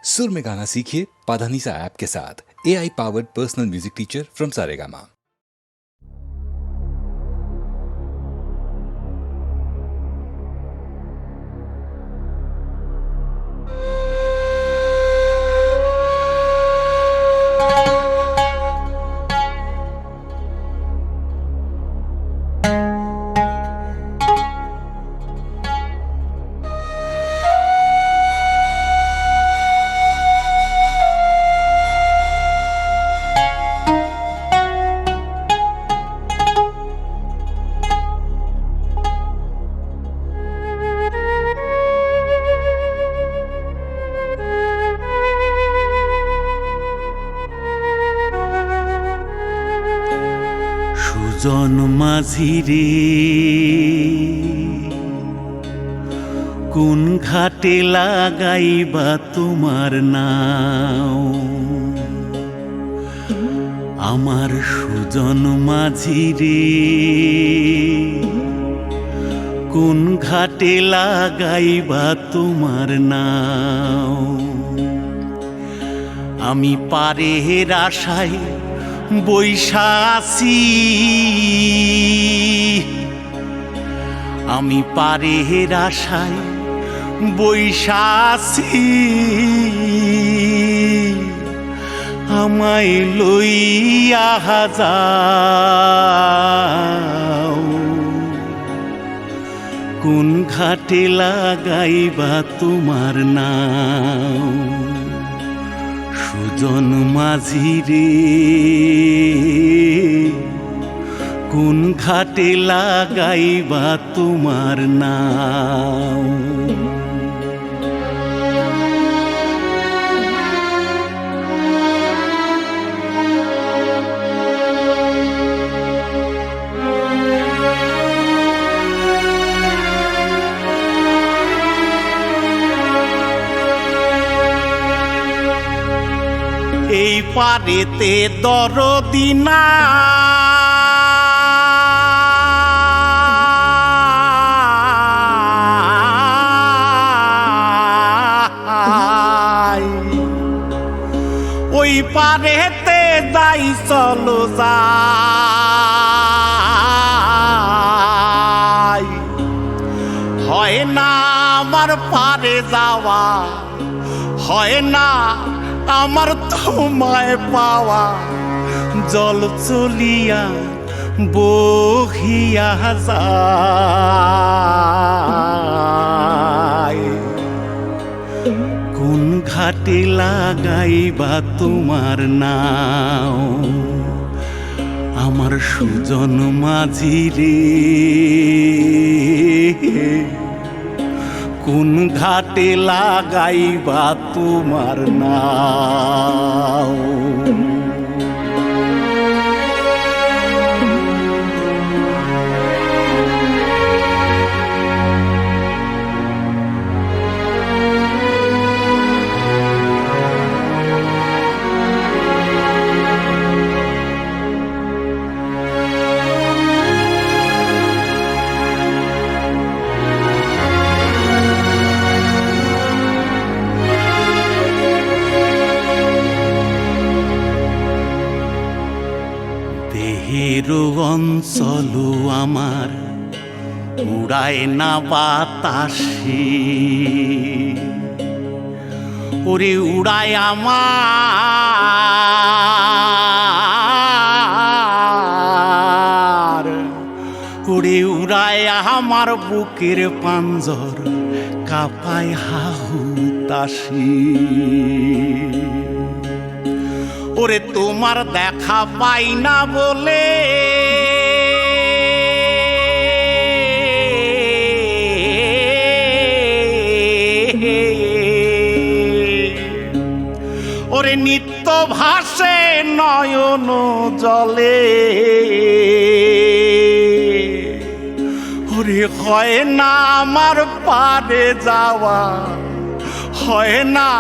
सुर में गाना सीखिए पाधानीसा ऐप के साथ। AI powered personal music teacher from Saregama. সুজন মাঝি রে কোন ঘাটে লাগাইবা তোমার নাও, আমার সুজন মাঝি রে কোন ঘাটে লাগাইবা তোমার নাও। আমি পারের আশায় বৈশা আছি, আমি পারের আশায় বৈশা আছি, আমায় লইয়া যাও কোন ঘাটে লাগাইবা তোমার নাও। সুজন মাঝি রে কোন ঘাটে লাগাইবা তোমার নাও। এই পারেতে দরদি নাই, ওই পারেতে যাই চলো যাই, হয় না আমার পারে যাওয়া, হয় না আমার তোমায় পাওয়া, জল চলিয়া বহিয়া যায় কোন ঘাটে লাগাইবা তোমার নাও। আমার সুজন মাঝি রে কোন ঘাটে লাগাইবা তোমার নাও। দেহেরও অঞ্চল আমার উড়ায় না বাতাসে, ওরে উড়ায় আমার, ওরে উড়ায় আমার বুকের পাঞ্জর কাঁপায় হাহুতাশি। ওরে তোমার দেখা পাই না বলে ওরে নিত্য ভাসে নয়ন জলে, ওরে হয় না আমার পারে যাওয়া, হয় না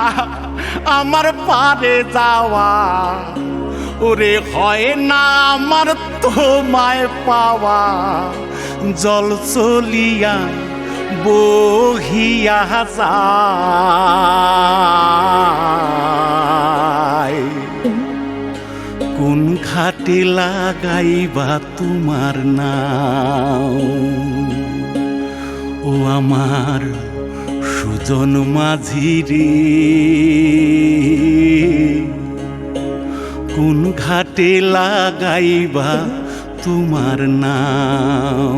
আমার পারে যাওয়া, ওরে হয় না আমার তোমায় পাওয়া, জল চলিয়া বহিয়া যায় ঘাটে লাগাইবা তোমার নাম ও আমার সুজন মাঝি রে কোন ঘাটে লাগাইবা তোমার নাম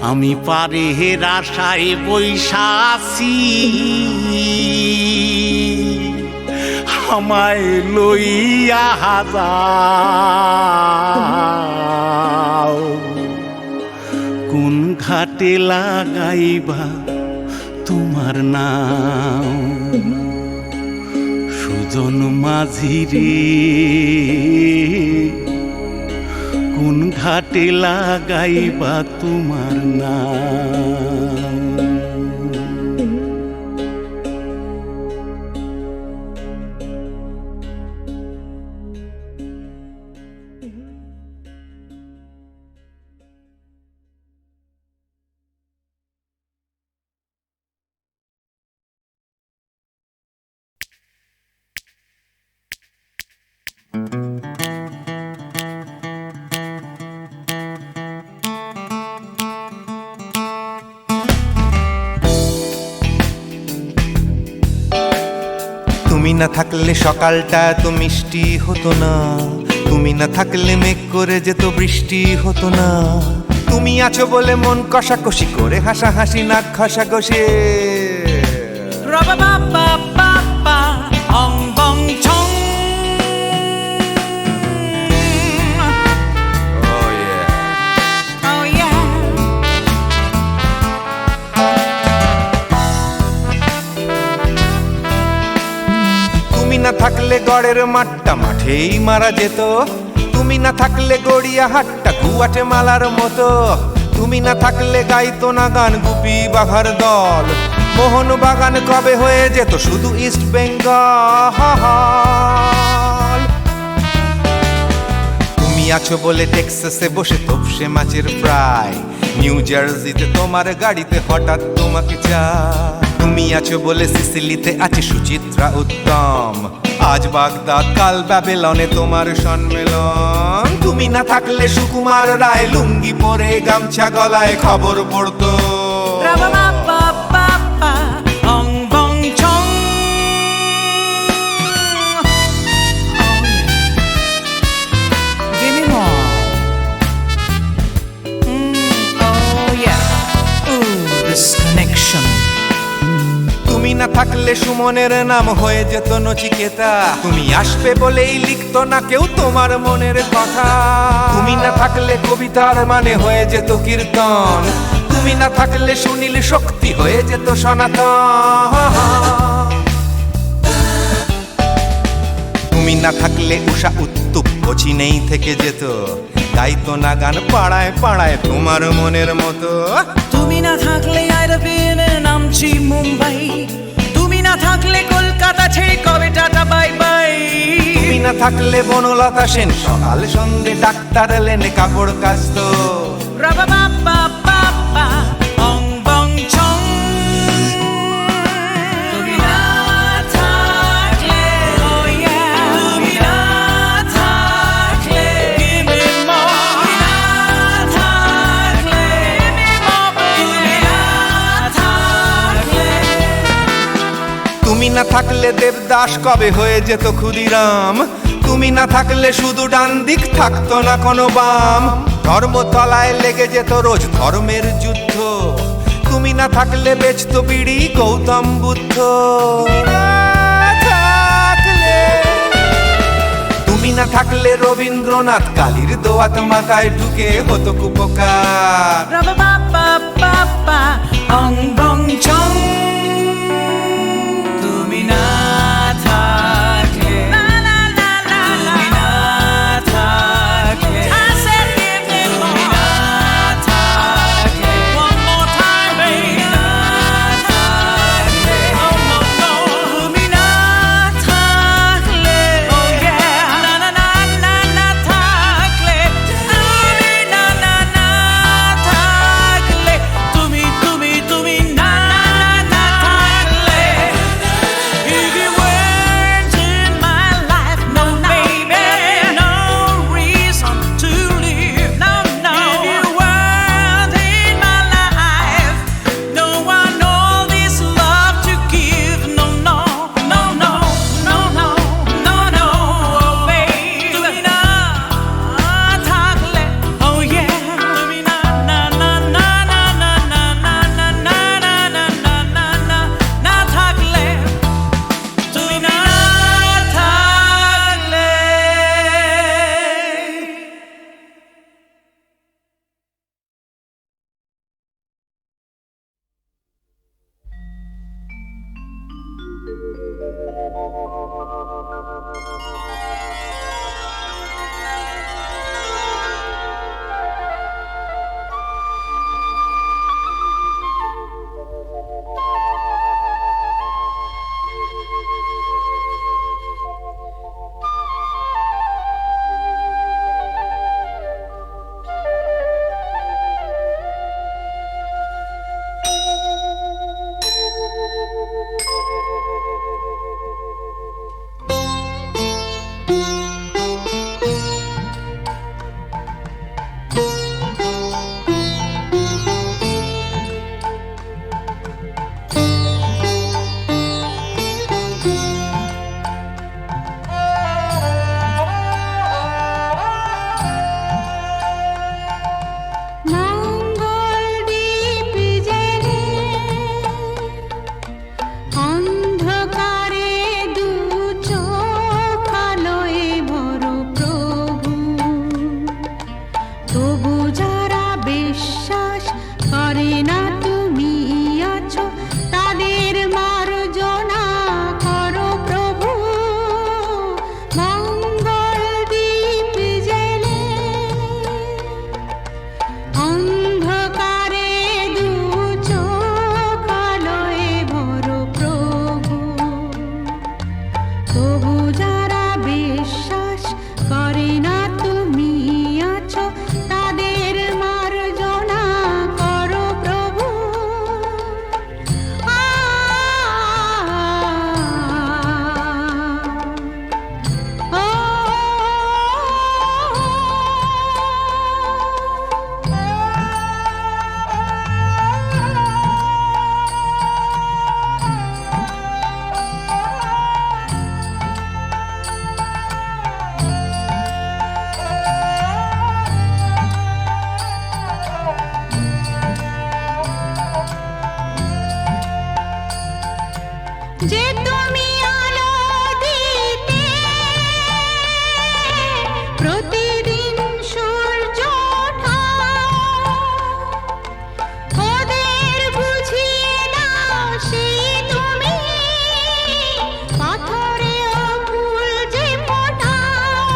আমি পারে আশায় বৈশা আছি আমায় লইয়া যাও কোন ঘাটে লাগাইবা তোমার নাম সুজন মাঝি রে কোন ঘাটে লাগাইবা তোমার নাম তুমি না থাকলে সকালটা তো মিষ্টি হতো না, তুমি না থাকলে মেঘ করে যেত বৃষ্টি হতো না। তুমি আছো বলে মন কষাকষি করে হাসাহাসি নাক ঘষাঘষি তুমি না থাকলে গড়ের মাঠটা মাঠেই মারা যেত, তুমি না থাকলে গড়িয়া হাটটা গুয়াটে মালার মতো। তুমি না থাকলে গাইতো না গান গুপি বাঘার দল, মোহন বাগান কবে হয়ে যেত শুধু ইস্ট বেঙ্গল। তুমি আছো বলে টেক্সাসে বসে তপসে মাছের ফ্রাই, নিউ জার্সিতে তোমার গাড়িতে হঠাৎ তোমাকে চাই। তুমি আছো বলে সিসিলিতে আছে সুচিত্রা উত্তম, আজ বাগদাদ কাল ব্যাবিলনে তোমার সম্মেলন। তুমি না থাকলে সুকুমার রায় লুঙ্গি পরে গামছা গলায় খবর পড়তো। তুমি না থাকলে সুমনের নাম হয়ে যেত নচিকেতা, তুমি আসবে বলেই লিখতো না কেউ তোমার মনের কথা। তুমি না থাকলে কবিতার মানে হয়ে যেত কীর্তন, তুমি না থাকলে সুনীল শক্তি হয়ে যেত সনাতন। তুমি না থাকলে উষা উত্তুপ নেই থেকে যেত, গাইতো না গান পাড়ায় পাড়ায় তোমার মনের মতো। তুমি না থাকলে নামছি মুম্বাই, তুমি না থাকলে কলকাতা ছেড়ে কবে টাটা বাই বাই। তুমি না থাকলে বনলতা সেন সকাল সন্ধে ডাক্তার লেনে কাপড় কাচতো। তুমি না থাকলে দেবদাস কবে হয়ে যেত ক্ষুদিরাম, তুমি না থাকলে শুধু ডান দিক থাকতো না কোনো বাম। ধর্মতলায় লেগে যেত রোজ ধর্মের যুদ্ধ, তুমি না থাকলে বেচতো বিড়ি গৌতম বুদ্ধ। তুমি না থাকলে রবীন্দ্রনাথ কালীর দোয়াত মাথায় ঢুকে হতো কুপকার। তুমি না থাকলে, তুমি না থাকলে, তুমি না থাকলে, one more time baby, না থাকলে, oh no no, তুমি না থাকলে, oh yeah, না না না না না থাকলে, তুমি না না না থাকলে, তুমি না না না তুমি আলো দিতে প্রতিদিন সূর্য ওঠাও ওদের বুঝিয়ে দাও সেই তুমি পাথরেও ফুল যে ফোটাও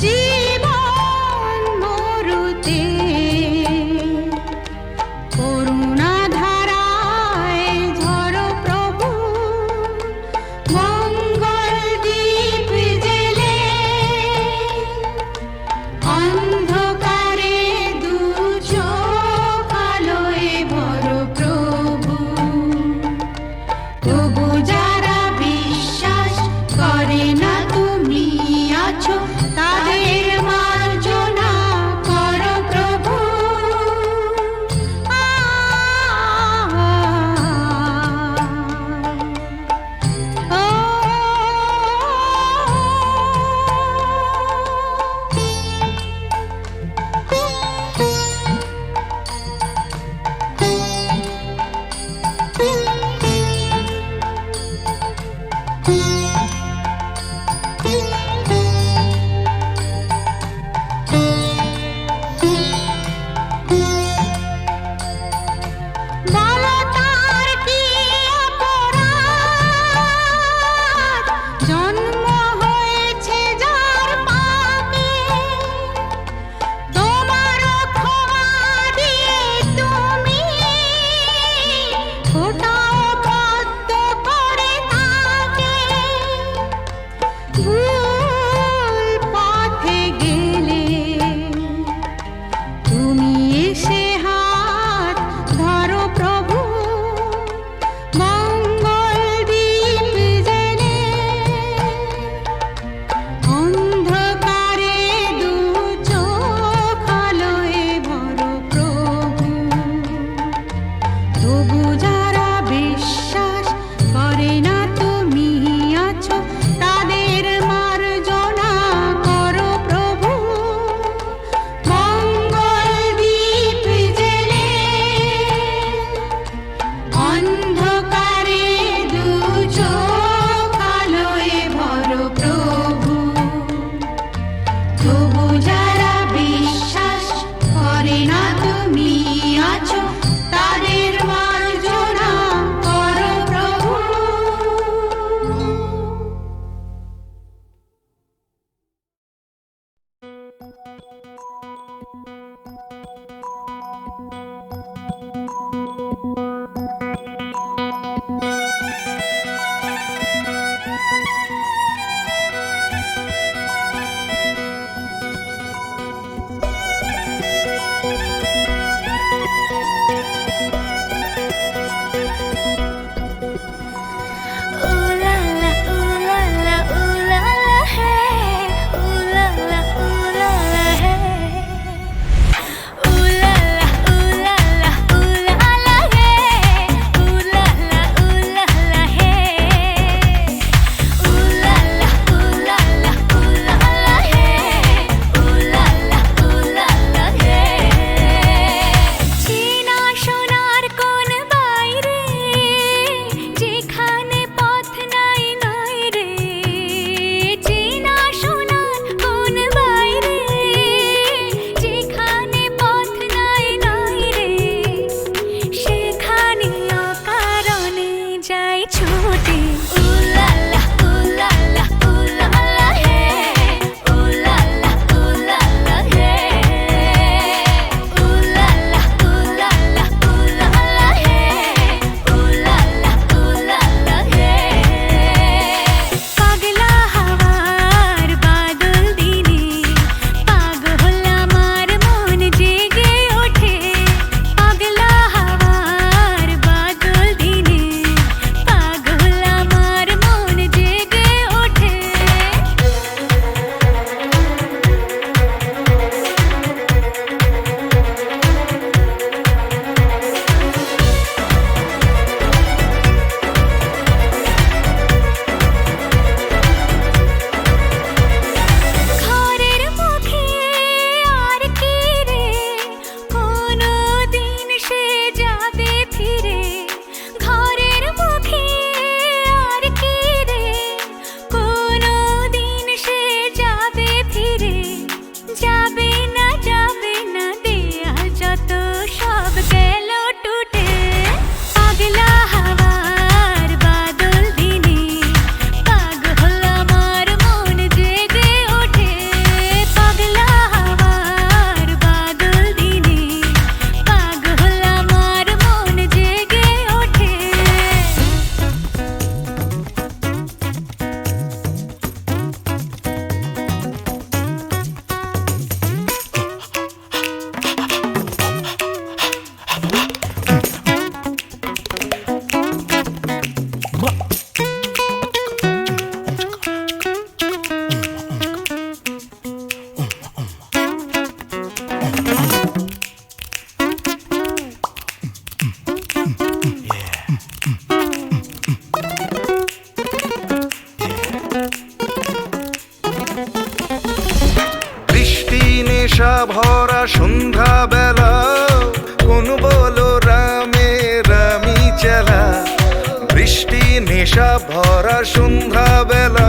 জীবন মরুতে করুণা ধারায় ঝরো প্রভু মঙ্গল দীপ জেলে অন্ধকারে দু চোখ আলোয় ভরো প্রভু তবু যারা বিশ্বাস করে না তুমি আছো তাদের মার্জনা করো প্রভু বলো তার কি অপরাধ জন্ম হয়েছে যার পাপে তোমার ক্ষমা দিয়ে তুমি ফোটাও পদ্ম করে তাকে ভুল পথে গেলে তুমি এসে হাত ধরো প্রভু মঙ্গল দীপ জেলে অন্ধকারে দু চোখ আলোয় ভরো প্রভু তবু যারা বিশ্বাস করে না তুমি আছো তাদের মার্জনা করো প্রভু মঙ্গল দীপ জেলে অন্ধকারে দু চোখ আলোয় ভরো প্রভু তবু যারা বিশ্বাস করে না তুমি আছো তাদের মার্জনা করো প্রভু সন্ধ্যা বেলা কোন বলো রামে রামি চেলা বৃষ্টি নেশা ভরা সন্ধ্যা বেলা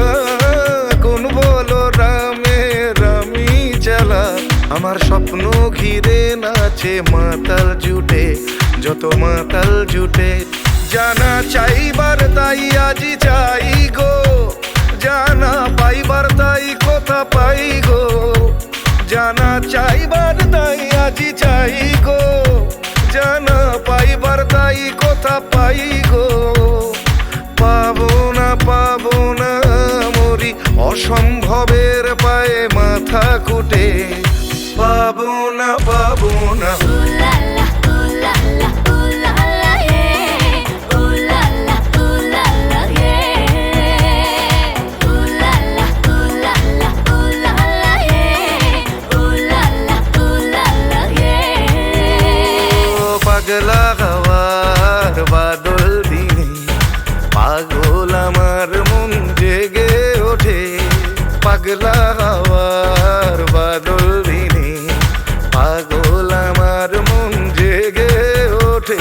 কোন বলো রামে রামি চেলা আমার স্বপ্ন ঘিরে নাচে মাতাল জুটে যত মাতাল জুটে জানা চাইবার তাই আজি চাই গো জানা পাইবার তাই কথা পাই গো জানা চাইবার তাই আজি চাই গো জানা পাইবার তাই কথা পাই গো পাবো না মরি অসম্ভবের পায়ে মাথা কুটে পাবো না পাগলা হওয়ার বাদল দিনে পাগল আমার মন জেগে ওঠে পাগলা হওয়ার বাদল দিনে পাগল আমার মন জেগে ওঠে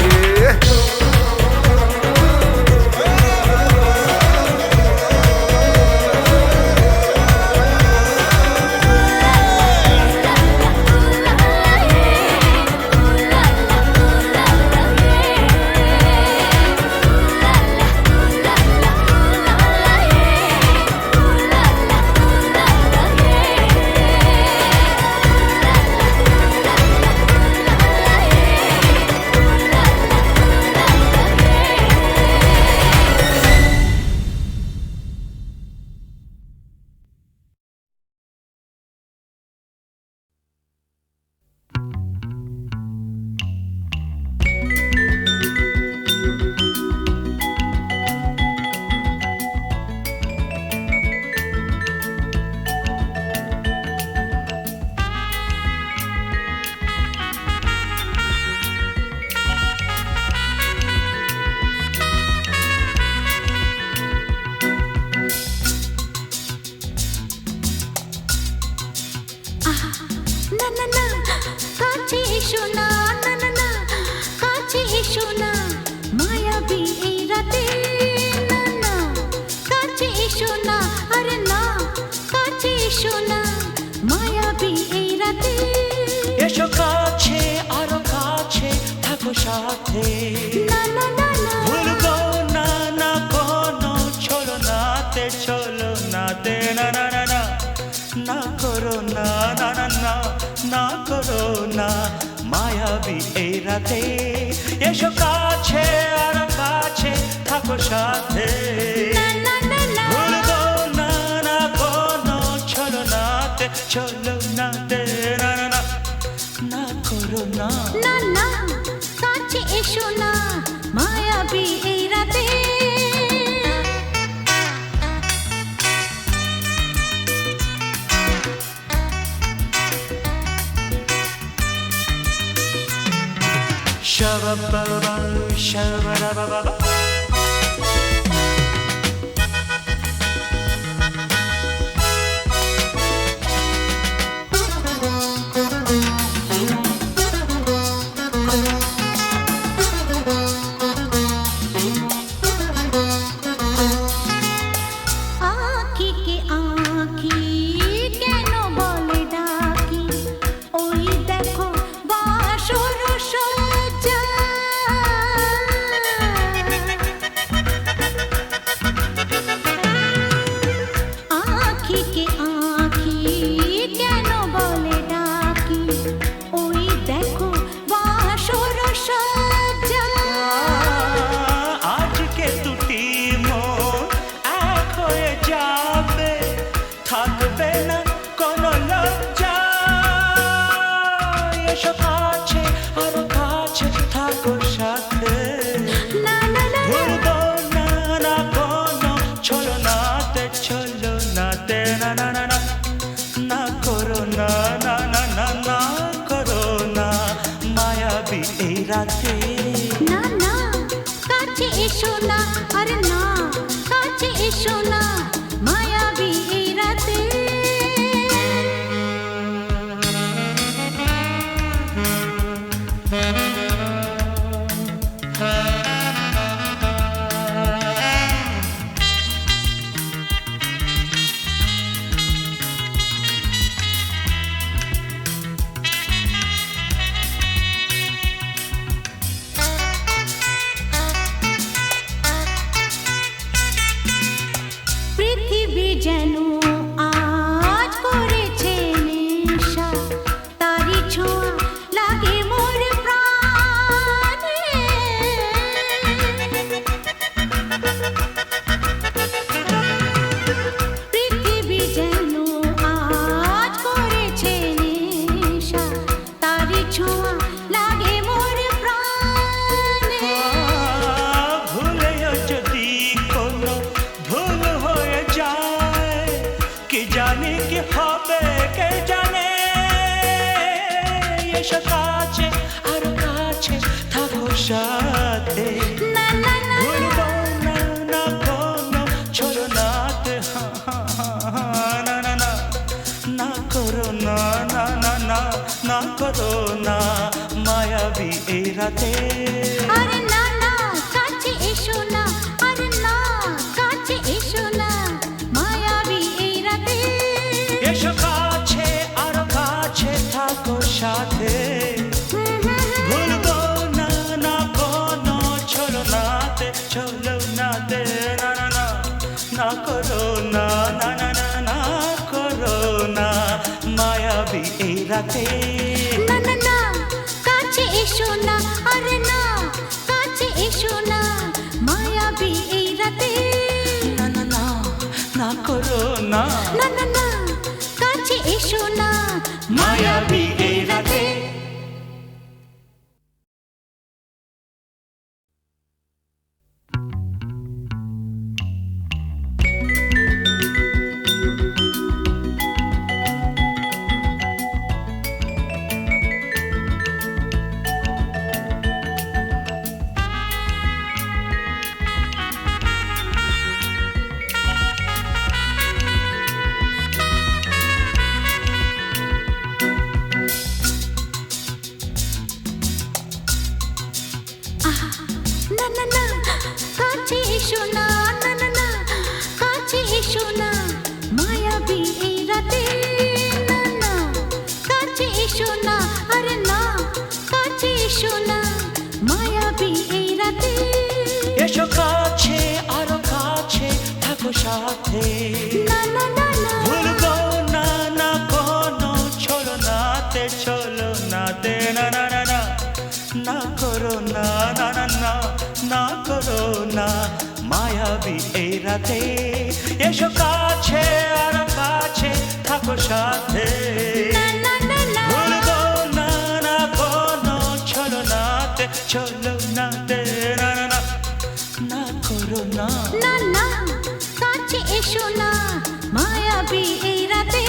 মায়াবী এই রাতে এসো কাছে আর কাছে থাকো সাথে ভুলবো না না কোনো ছলনাতে ছলনাতে না না না না করো না না না কাছে এসো না মায়াবী এই রাতে Shabba-ba-ba, shabba-ba-ba-ba. না না কাছে এসো না আরে না কাছে এসো না মায়াবী এই রাতে এসো কাছে আরো কাছে থাকো সাথে না না না ভুলবো না না কোনো ছলনাতে না না না না করো না না না না না করো না মায়াবী এই রাতে আরে না না কাছে এসো না আরে না কাছে এসো না মায়াবী এই রাতে এসো কাছে আরো কাছে থাকো সাথে ভুলবো না না কোনো ছলনাতে ছলনাতে না না না না করো না না না না না করো না মায়াবী এই রাতে না না না কাছে এসো না আরে না কাছে এসো না মায়াবী এই রাতে না না না না করো না না না না কাছে এসো না মায়াবী এই রাতে না না না কাছে এসো না না না না কাছে এসো না মায়াবী এই রাতে না না কাছে এসো না আরে না কাছে এসো না মায়াবী এই রাতে এসো কাছে আরো কাছে থাকো সাথে না না না না ভুলবো না না কোনো ছলনাতে ছলনাতে না না না না না করো না না না না না করো না মায়াবী এই রাতে এসো কাছে আরো কাছে থাকো সাথে না না না না ভুলবো না না কোনো ছলনাতে ছলনাতে না না না না করো না না না কাছে এসো না মায়াবী এই রাতে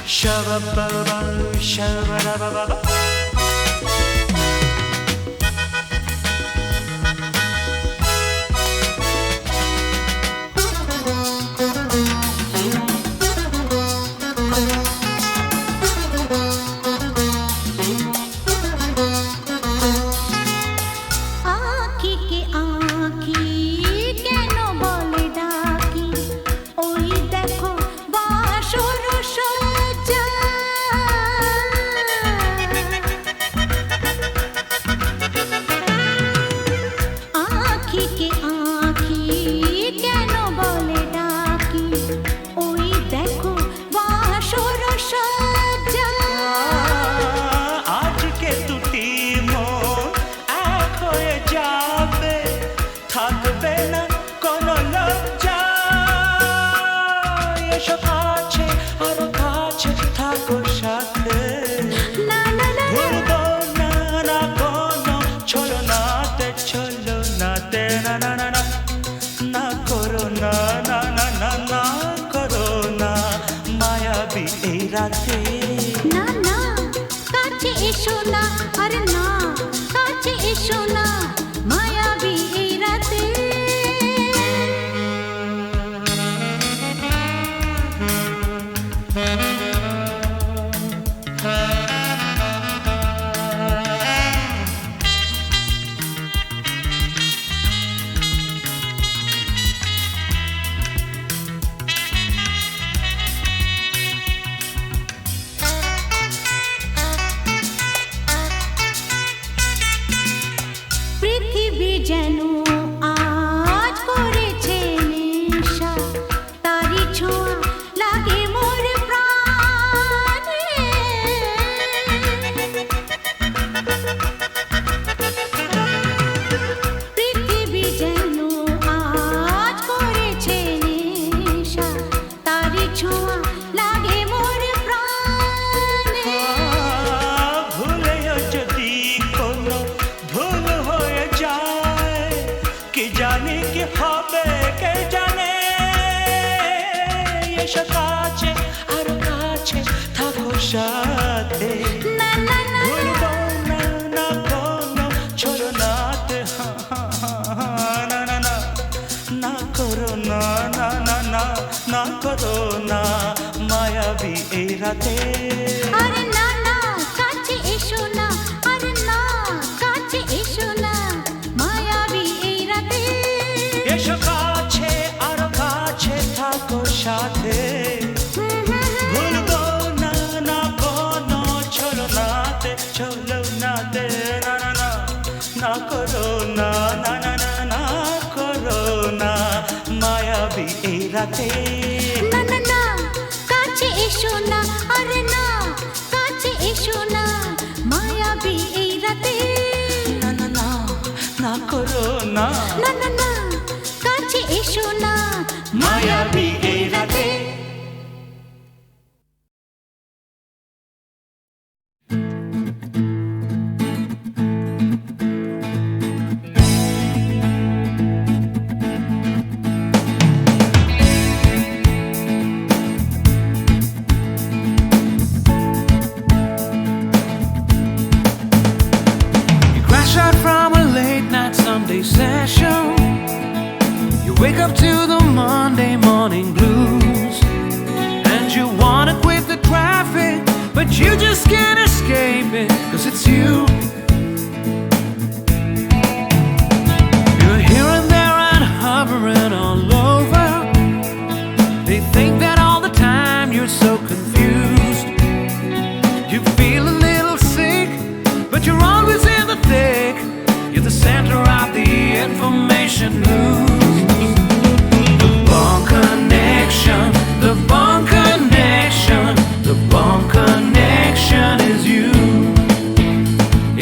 Shabba-ba-ba, shabba-da-ba-ba-ba. আঁখি কে আঁখি কেন বলে ডাকি ওই দেখো বাসর সজ্জা আঁখি কে আঁখি কেন বলে ডাকি ওই দেখো বাসর সজ্জা আজকে দুটি মন এক হয়ে যাবে থাকবে না কোনো লজ্জা এসো কাছে আরো কাছে থাকো সাথে না না না ভুলবো না না কোনো ছলনাতে ছলনাতে না না না না না করো না না না না না করো না মায়াবী এই রাতে না না কাছে এসো না আরে না কাছে এসো না মায়াবী এই রাতে পৃথিবী যেন আজ করেছে নেশা তারি ছোঁয়া লাগে মোর প্রাণ রাতে আরে না না কাছে এসো না আরে না কাছে এসো না মায়াবী এই রাতে এসো কাছে আরো কাছে থাকো সাথে ভুলবো না না কোনো ছলো নাতে না না না না করো না না না না না করো না মায়াবী এই রাতে না না না কাছে এসো না আরে না কাছে এসো না মায়াবী এই রাতে না না না না করো না না না না কাছে এসো না মায়াবী এই রাতে You crash out from a late night Sunday session. You wake up to the Monday morning blues. And you wanna quit the traffic, but you just can't escape it, 'cause it's you. You're here and there and hovering all over. They think that all the time you're so confused. You feel a little sick, but you're always in the thick. You're the center of the information news. The Bond Connection, the Bond Connection, the Bond Connection is you.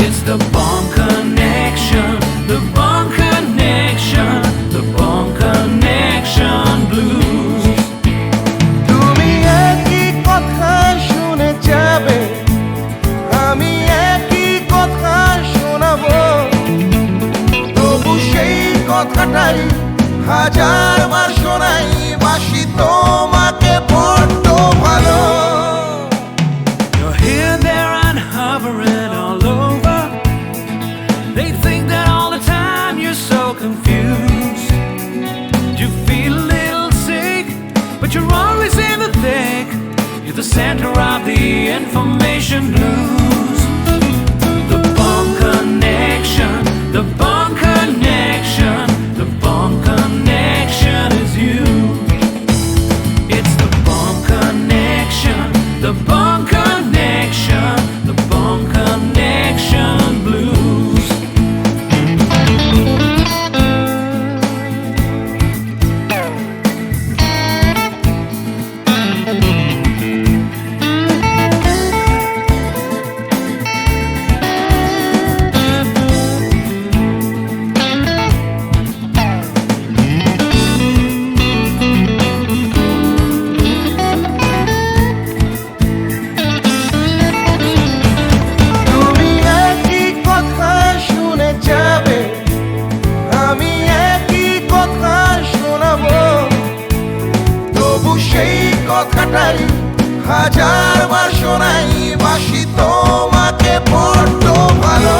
It's the Bond Connection, the Bond Connection, the Bond Connection blues. তুমি একই কথা শুনে যাবে, আমি একই কথা শোনাবো, তবু সেই কথাটাই হাজারবার শোনাই, বাসি তোমাকে বড্ড ভালো। You're here, there, and hovering all over. They think that all the time you're so confused. You feel a little sick, but you're always in the thick. You're the center of the information news. The Bond Connection, the Bond Connection, the Bond Connection is you. It's the Bond Connection, the Bond Connection, the Bond Connection blues. তুমি একই কথা শুনে যাবে, আমি একই কথা শোনাবো, তবু সেই কথাটাই হাজারবার শোনাই, বাসি তোমাকে বড্ড ভালো।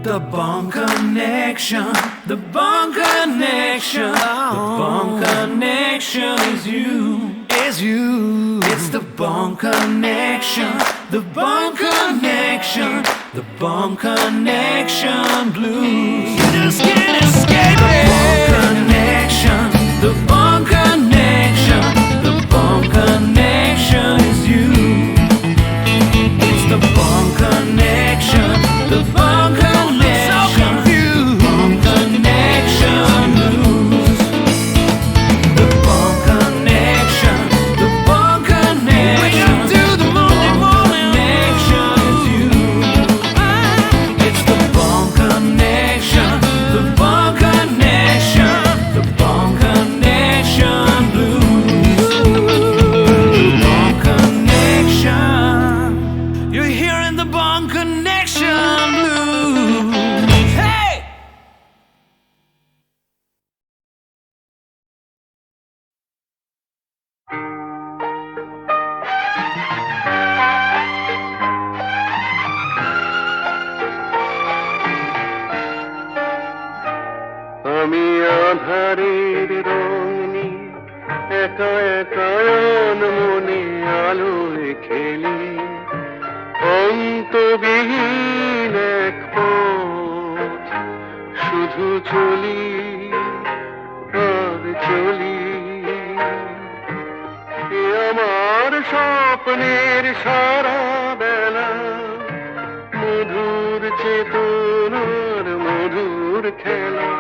The Bond Connection, the Bond Connection, the Bond Connection is you, is you. It's the Bond Connection, the Bond Connection, the Bond Connection blues. You just can't escape it. The Bond Connection, the Bond Connection, the Bond Connection is you. It's the Bond Connection, the Bond Connection, Bond Connection blues. The Bond Connection, the Bond Connection. Wake up to the Monday morning connection is you. It's the Bond Connection, the Bond Connection, the Bond Connection blues. The Bond Connection. You're hearing the Bond Connection blues. Hey! আমি আধারের রঙ নিয়ে একা একা মনে স্বপ্নের সারা বেলা মধুর চেতনার মধুর খেলা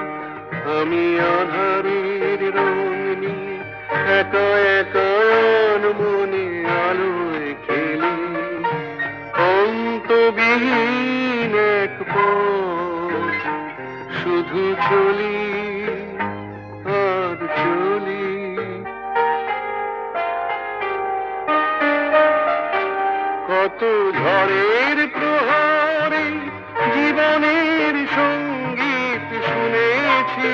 আমি আধারের রং নিয়ে একা একা মনে আলোয় খেলি অন্তবিহীন এক পথ শুধু চলি আর চলি কত ঝড়ের প্রহরে জীবনের সঙ্গীত শুনেছি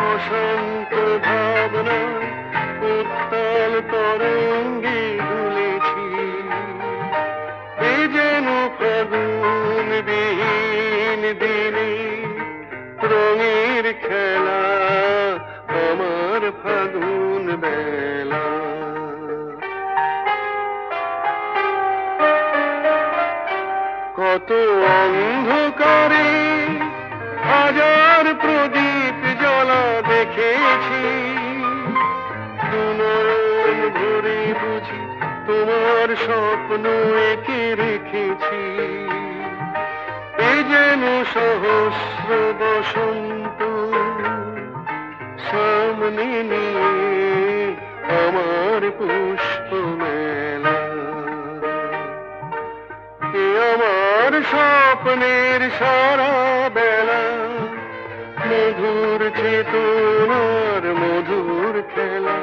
অশান্ত ভাবনা উত্তাল তরঙ্গে দুলেছি এ যেন ফাগুন বিহীন দিনে রঙের খেলা আমার ফাগুন বেলা কত অন্ধকারে হাজার প্রদীপ জ্বলা দেখেছি দুনয়ন ভরে বুঝি তোমার স্বপ্ন এঁকে রেখেছি এ যেন সহস্র বসন্ত সামনে নিয়ে আমার পুষ্প মেলা এ আমার স্বপ্নের সারা বেলা মধুর চেতনার মধুর খেলা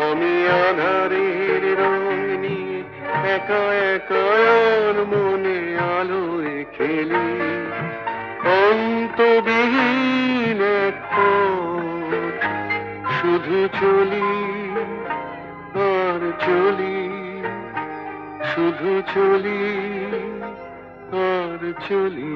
আমি আধারের রং নিয়ে একা একা মনে আলোয় খেলি অন্তবিহীন এক পথ শুধু চলি আর চলি শুধু চলি আর চলি